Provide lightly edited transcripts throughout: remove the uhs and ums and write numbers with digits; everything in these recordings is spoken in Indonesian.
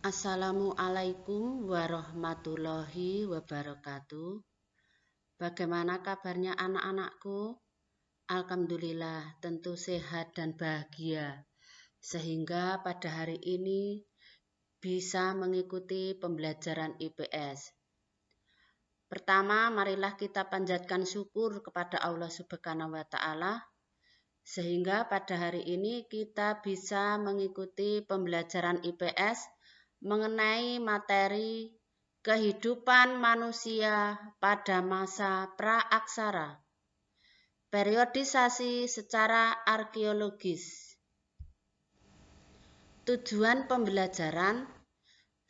Assalamualaikum warahmatullahi wabarakatuh. Bagaimana kabarnya anak-anakku? Alhamdulillah, tentu sehat dan bahagia. Sehingga pada hari ini bisa mengikuti pembelajaran IPS. Pertama, marilah kita panjatkan syukur kepada Allah Subhanahu wa Ta'ala, sehingga pada hari ini kita bisa mengikuti pembelajaran IPS mengenai materi kehidupan manusia pada masa praaksara, periodisasi secara arkeologis. Tujuan pembelajaran: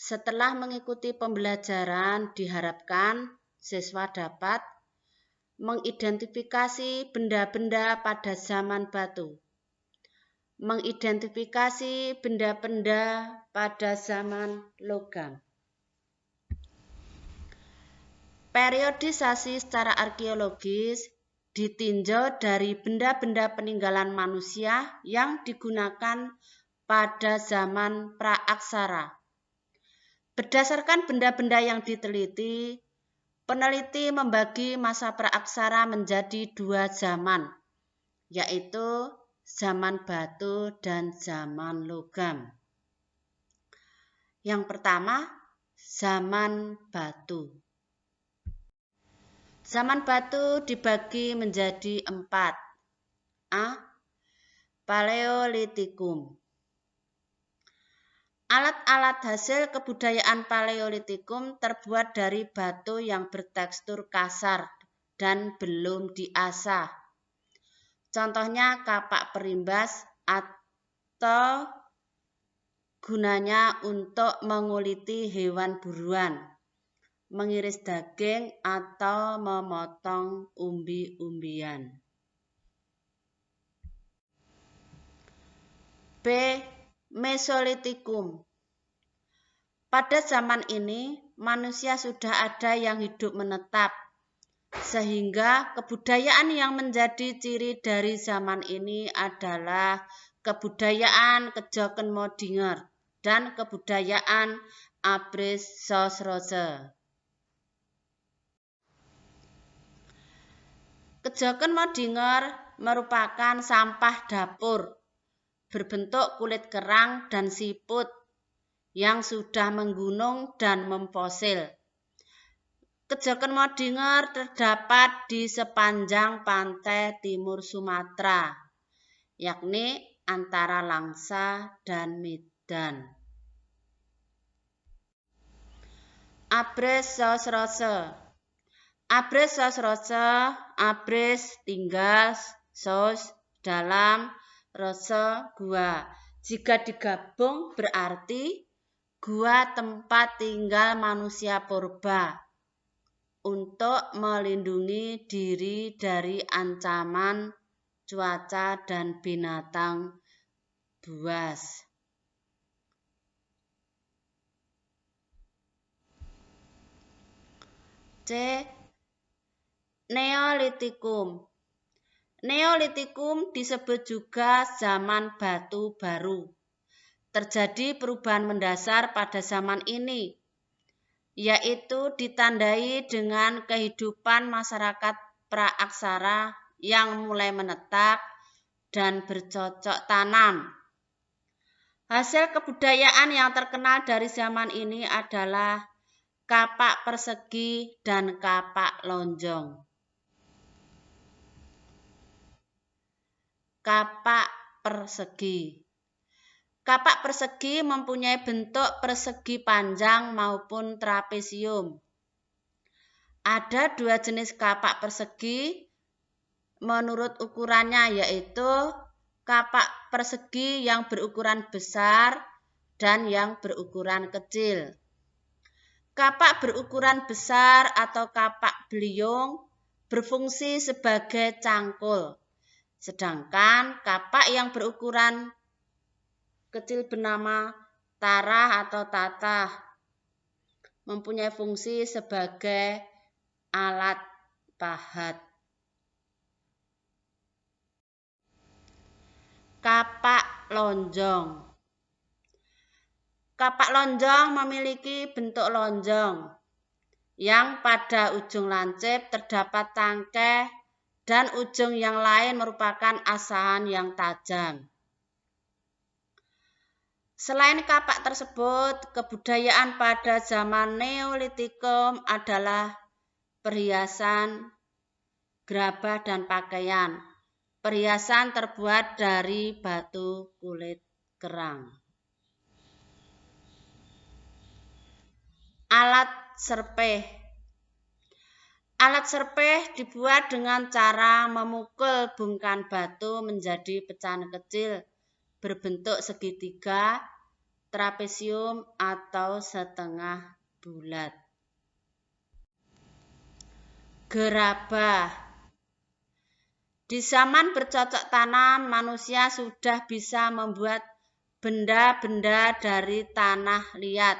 setelah mengikuti pembelajaran, diharapkan siswa dapat mengidentifikasi benda-benda pada zaman batu, mengidentifikasi benda-benda pada zaman logam. Periodisasi secara arkeologis ditinjau dari benda-benda peninggalan manusia yang digunakan pada zaman praaksara. Berdasarkan benda-benda yang diteliti, peneliti membagi masa praaksara menjadi dua zaman, yaitu zaman batu dan zaman logam. Yang pertama, zaman batu. Zaman batu dibagi menjadi 4. A. Paleolitikum. Alat-alat hasil kebudayaan Paleolitikum terbuat dari batu yang bertekstur kasar dan belum diasah. Contohnya kapak perimbas atau gunanya untuk menguliti hewan buruan, mengiris daging atau memotong umbi-umbian. B. Mesolitikum. Pada zaman ini, manusia sudah ada yang hidup menetap, sehingga kebudayaan yang menjadi ciri dari zaman ini adalah kebudayaan Kejokenmodinger dan kebudayaan Abris-Sosroze. Kejokenmodinger merupakan sampah dapur berbentuk kulit kerang dan siput yang sudah menggunung dan memfosil. Kejokenmodinger terdapat di sepanjang pantai timur Sumatera, yakni antara Langsa dan Medan. Abris-Sosroze. Abris-Sosroze, abris tinggal, sos dalam, rose gua. Jika digabung berarti gua tempat tinggal manusia purba untuk melindungi diri dari ancaman cuaca dan binatang buas. C. Neolitikum. Neolitikum disebut juga zaman batu baru. Terjadi perubahan mendasar pada zaman ini, yaitu ditandai dengan kehidupan masyarakat praaksara yang mulai menetap dan bercocok tanam. Hasil kebudayaan yang terkenal dari zaman ini adalah kapak persegi dan kapak lonjong. Kapak persegi. Kapak persegi mempunyai bentuk persegi panjang maupun trapesium. Ada dua jenis kapak persegi menurut ukurannya, yaitu kapak persegi yang berukuran besar dan yang berukuran kecil. Kapak berukuran besar atau kapak beliung berfungsi sebagai cangkul, sedangkan kapak yang berukuran kecil bernama tarah atau tatah mempunyai fungsi sebagai alat pahat. Kapak lonjong. Kapak lonjong memiliki bentuk lonjong, yang pada ujung lancip terdapat tangkai dan ujung yang lain merupakan asahan yang tajam. Selain kapak tersebut, kebudayaan pada zaman Neolitikum adalah perhiasan, gerabah, dan pakaian. Perhiasan terbuat dari batu kulit kerang. Alat serpeh. Alat serpeh dibuat dengan cara memukul bungkahan batu menjadi pecahan kecil berbentuk segitiga, trapesium, atau setengah bulat. Gerabah. Di zaman bercocok tanam, manusia sudah bisa membuat benda-benda dari tanah liat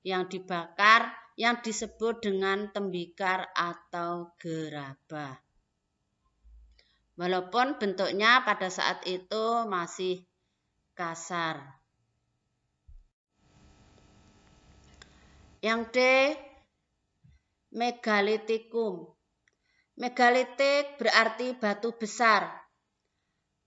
yang dibakar yang disebut dengan tembikar atau gerabah. Walaupun bentuknya pada saat itu masih kasar. Yang D, megalitikum. Megalitik berarti batu besar.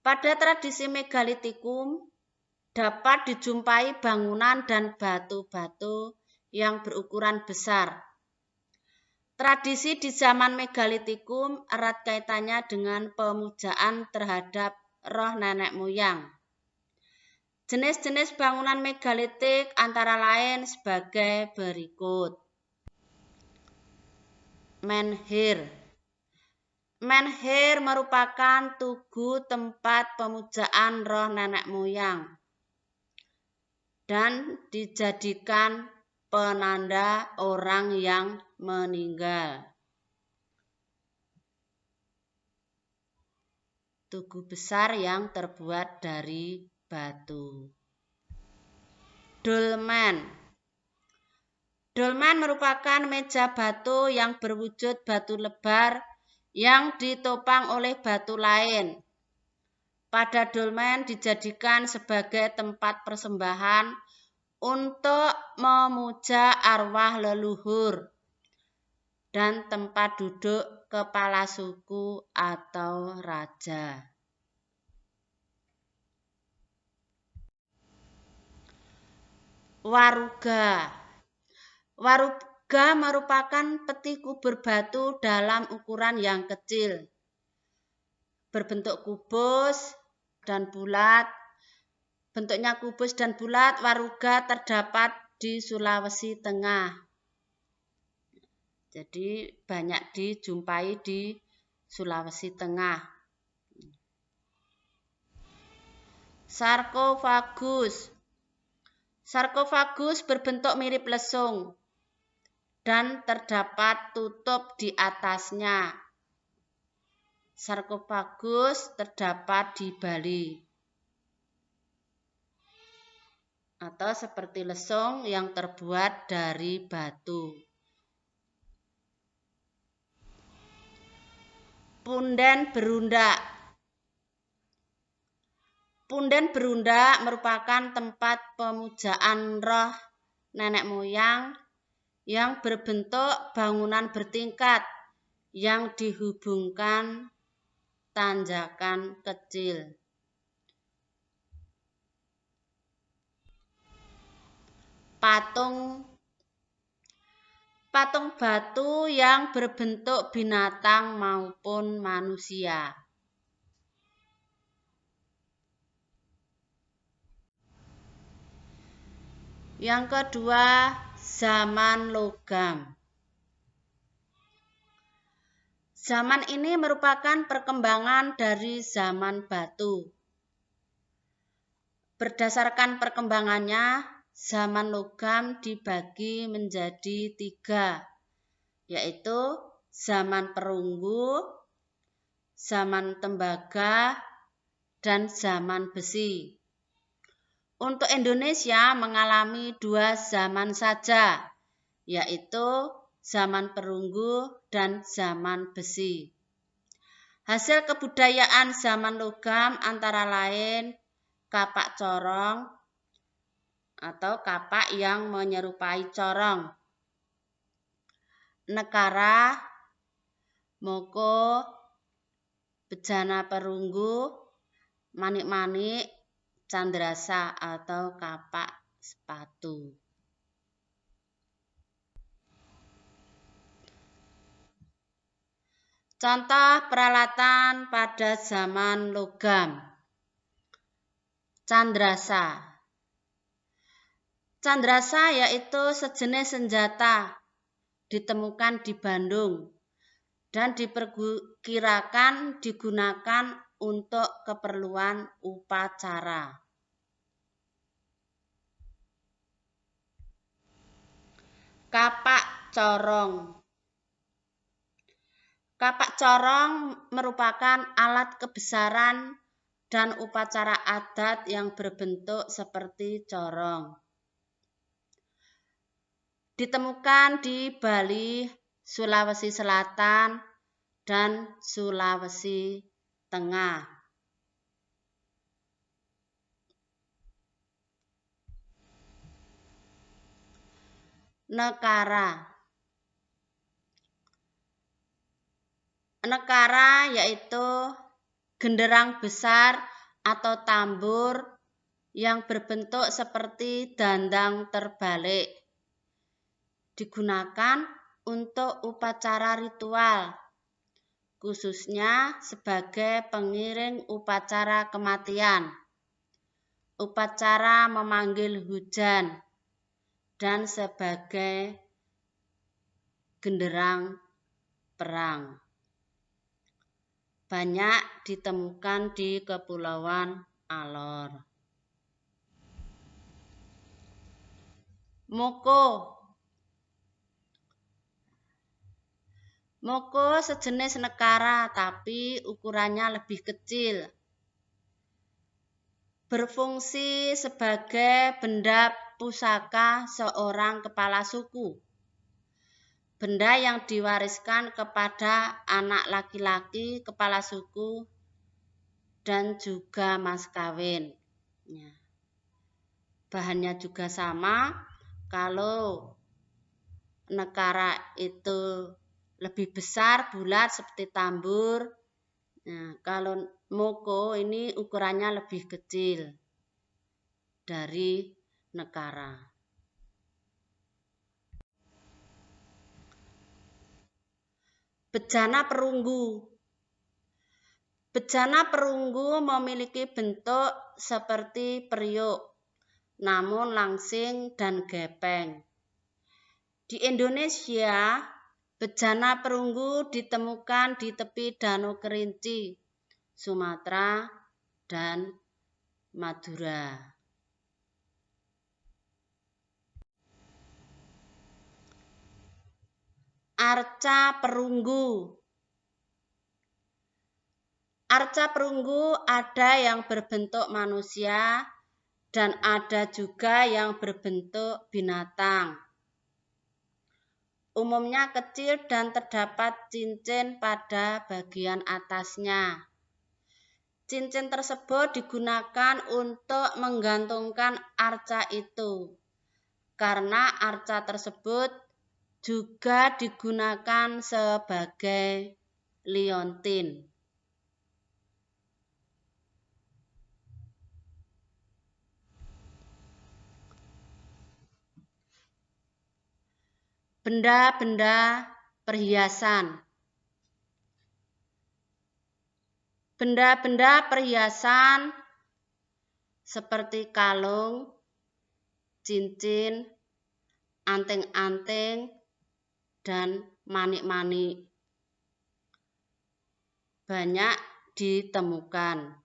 Pada tradisi megalitikum dapat dijumpai bangunan dan batu-batu yang berukuran besar. Tradisi di zaman megalitikum erat kaitannya dengan pemujaan terhadap roh nenek moyang. Jenis-jenis bangunan megalitik antara lain sebagai berikut. Menhir. Menhir merupakan tugu tempat pemujaan roh nenek moyang dan dijadikan penanda orang yang meninggal. Tugu besar yang terbuat dari batu. Dolmen. Dolmen merupakan meja batu yang berwujud batu lebar yang ditopang oleh batu lain. Pada dolmen dijadikan sebagai tempat persembahan untuk memuja arwah leluhur dan tempat duduk kepala suku atau raja. Waruga. Waruga merupakan peti kubur batu dalam ukuran yang kecil, berbentuk kubus dan bulat. Bentuknya kubus dan bulat, waruga terdapat di Sulawesi Tengah. Jadi banyak dijumpai di Sulawesi Tengah. Sarkofagus. Sarkofagus berbentuk mirip lesung dan terdapat tutup di atasnya. Sarkofagus terdapat di Bali. Atau seperti lesung yang terbuat dari batu. Punden berundak. Punden berundak merupakan tempat pemujaan roh nenek moyang yang berbentuk bangunan bertingkat yang dihubungkan tanjakan kecil. Patung batu yang berbentuk binatang maupun manusia. Yang kedua, zaman logam. Zaman ini merupakan perkembangan dari zaman batu. Berdasarkan perkembangannya, zaman logam dibagi menjadi 3, yaitu zaman perunggu, zaman tembaga, dan zaman besi. Untuk Indonesia mengalami 2 zaman saja, yaitu zaman perunggu dan zaman besi. Hasil kebudayaan zaman logam antara lain kapak corong, atau kapak yang menyerupai corong. Nekara, moko, bejana perunggu, manik-manik, candrasa atau kapak sepatu. Contoh peralatan pada zaman logam. Candrasa. Candrasa yaitu sejenis senjata ditemukan di Bandung dan diperkirakan digunakan untuk keperluan upacara. Kapak corong. Kapak corong merupakan alat kebesaran dan upacara adat yang berbentuk seperti corong. Ditemukan di Bali, Sulawesi Selatan, dan Sulawesi Tengah. Nekara. Nekara yaitu genderang besar atau tambur yang berbentuk seperti dandang terbalik. Digunakan untuk upacara ritual, khususnya sebagai pengiring upacara kematian, upacara memanggil hujan, dan sebagai genderang perang. Banyak ditemukan di Kepulauan Alor. Moko. Moko sejenis nekara tapi ukurannya lebih kecil. Berfungsi sebagai benda pusaka seorang kepala suku. Benda yang diwariskan kepada anak laki-laki kepala suku dan juga mas kawin. Bahannya juga sama. Kalau nekara itu lebih besar, bulat seperti tambur. Nah, kalau moko ini ukurannya lebih kecil dari nekara. Bejana perunggu. Bejana perunggu memiliki bentuk seperti periuk, namun langsing dan gepeng. Di Indonesia, bejana perunggu ditemukan di tepi Danau Kerinci, Sumatera, dan Madura. Arca perunggu. Arca perunggu ada yang berbentuk manusia dan ada juga yang berbentuk binatang. Umumnya kecil dan terdapat cincin pada bagian atasnya. Cincin tersebut digunakan untuk menggantungkan arca itu, karena arca tersebut juga digunakan sebagai liontin. Benda-benda perhiasan. Benda-benda perhiasan seperti kalung, cincin, anting-anting, dan manik-manik banyak ditemukan.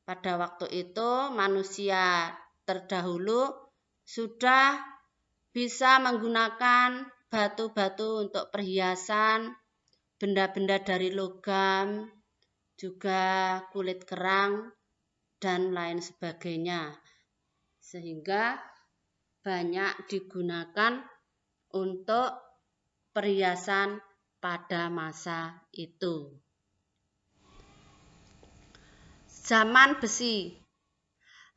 Pada waktu itu manusia terdahulu sudah bisa menggunakan batu-batu untuk perhiasan, benda-benda dari logam, juga kulit kerang, dan lain sebagainya. Sehingga banyak digunakan untuk perhiasan pada masa itu. Zaman besi.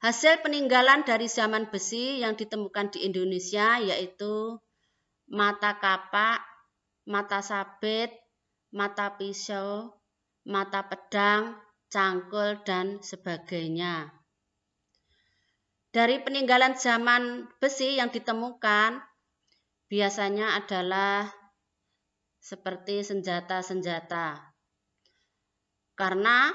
Hasil peninggalan dari zaman besi yang ditemukan di Indonesia yaitu mata kapak, mata sabit, mata pisau, mata pedang, cangkul, dan sebagainya. Dari peninggalan zaman besi yang ditemukan biasanya adalah seperti senjata-senjata. Karena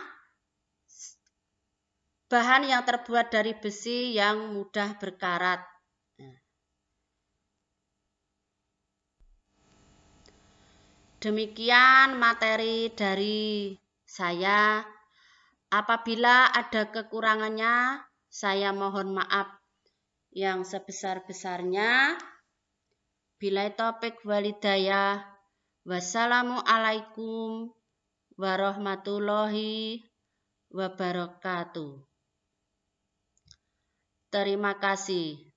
bahan yang terbuat dari besi yang mudah berkarat. Demikian materi dari saya. Apabila ada kekurangannya, saya mohon maaf yang sebesar-besarnya. Billahi taufiq walhidayah. Wassalamualaikum warahmatullahi wabarakatuh. Terima kasih.